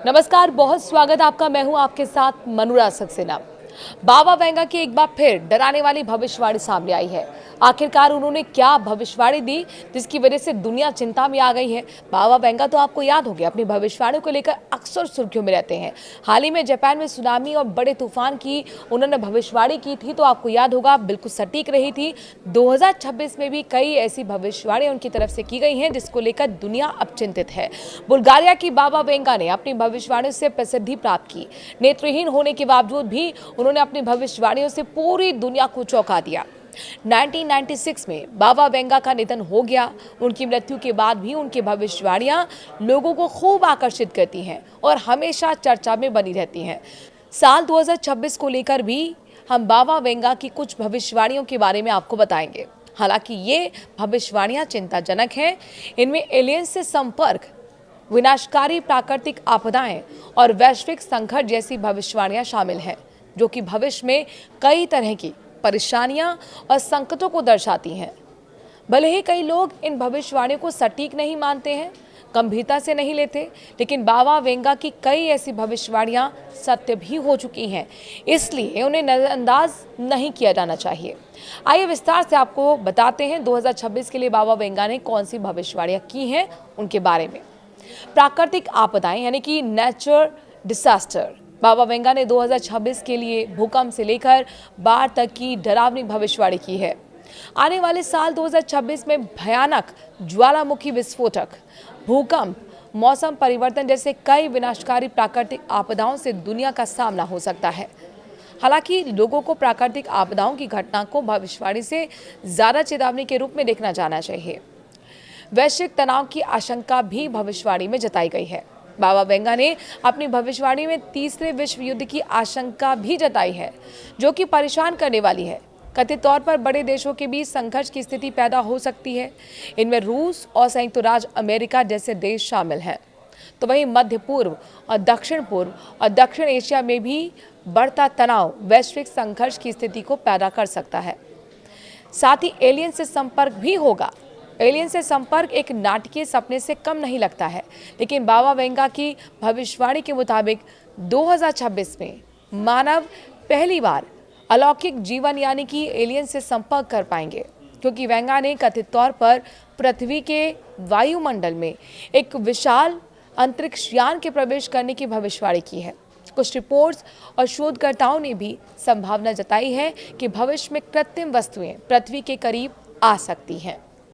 नमस्कार, बहुत स्वागत आपका। मैं हूं आपके साथ मनुरा सक्सेना। बाबा वेंगा की एक बार फिर डराने वाली भविष्यवाणी सामने आई है। आखिरकार उन्होंने क्या भविष्यवाणी दी जिसकी वजह से दुनिया चिंता में आ गई है। बाबा वेंगा तो आपको याद होगा, अपनी भविष्यवाणी को लेकर अक्सर सुर्खियों में रहते हैं। हाल ही में जापान में सुनामी और बड़े तूफान की उन्होंने भविष्यवाणी की थी, तो आपको याद होगा बिल्कुल सटीक रही थी। 2026 में भी कई ऐसी भविष्यवाणी उनकी तरफ से की गई हैं जिसको लेकर दुनिया अब चिंतित है। बुल्गारिया की बाबा वेंगा ने अपनी भविष्यवाणी से प्रसिद्धि प्राप्त की। नेत्रहीन होने के बावजूद भी उन्होंने अपनी भविष्यवाणियों से पूरी दुनिया को चौंका दिया। 1996 में बाबा वेंगा का निधन हो गया। उनकी मृत्यु के बाद भी उनकी भविष्यवाणियां लोगों को खूब आकर्षित करती हैं और हमेशा चर्चा में बनी रहती हैं। साल 2026 को लेकर भी हम बाबा वेंगा की कुछ भविष्यवाणियों के बारे में आपको बताएंगे। हालांकि ये भविष्यवाणियां चिंताजनक हैं। इनमें एलियंस से संपर्क, विनाशकारी प्राकृतिक आपदाएं और वैश्विक संकट जैसी भविष्यवाणियां शामिल हैं, जो कि भविष्य में कई तरह की परेशानियां और संकटों को दर्शाती हैं। भले ही कई लोग इन भविष्यवाणियों को सटीक नहीं मानते हैं, गंभीरता से नहीं लेते, लेकिन बाबा वेंगा की कई ऐसी भविष्यवाणियां सत्य भी हो चुकी हैं, इसलिए उन्हें नजरअंदाज नहीं किया जाना चाहिए। आइए विस्तार से आपको बताते हैं 2026 के लिए बाबा वेंगा ने कौन सी भविष्यवाणियां की हैं उनके बारे में। प्राकृतिक आपदाएं यानी कि नेचुरल डिजास्टर। बाबा वेंगा ने 2026 के लिए भूकंप से लेकर बाढ़ तक की डरावनी भविष्यवाणी की है। आने वाले साल 2026 में भयानक ज्वालामुखी विस्फोटक, भूकंप, मौसम परिवर्तन जैसे कई विनाशकारी प्राकृतिक आपदाओं से दुनिया का सामना हो सकता है। हालांकि लोगों को प्राकृतिक आपदाओं की घटना को भविष्यवाणी से ज्यादा चेतावनी के रूप में देखना जाना चाहिए। वैश्विक तनाव की आशंका भी भविष्यवाणी में जताई गई है। बाबा वेंगा ने अपनी भविष्यवाणी में तीसरे विश्व युद्ध की आशंका भी जताई है, जो कि परेशान करने वाली है। कथित तौर पर बड़े देशों के बीच संघर्ष की स्थिति पैदा हो सकती है। इनमें रूस और संयुक्त राज्य अमेरिका जैसे देश शामिल हैं। तो वहीं मध्य पूर्व और दक्षिण एशिया में भी बढ़ता तनाव वैश्विक संघर्ष की स्थिति को पैदा कर सकता है। साथ ही एलियन से संपर्क भी होगा। एलियन से संपर्क एक नाटकीय सपने से कम नहीं लगता है, लेकिन बाबा वेंगा की भविष्यवाणी के मुताबिक 2026 में मानव पहली बार अलौकिक जीवन यानी कि एलियन से संपर्क कर पाएंगे, क्योंकि वेंगा ने कथित तौर पर पृथ्वी के वायुमंडल में एक विशाल अंतरिक्ष यान के प्रवेश करने की भविष्यवाणी की है। कुछ रिपोर्ट्स और शोधकर्ताओं ने भी संभावना जताई है कि भविष्य में कृत्रिम वस्तुएं पृथ्वी के करीब आ सकती हैं।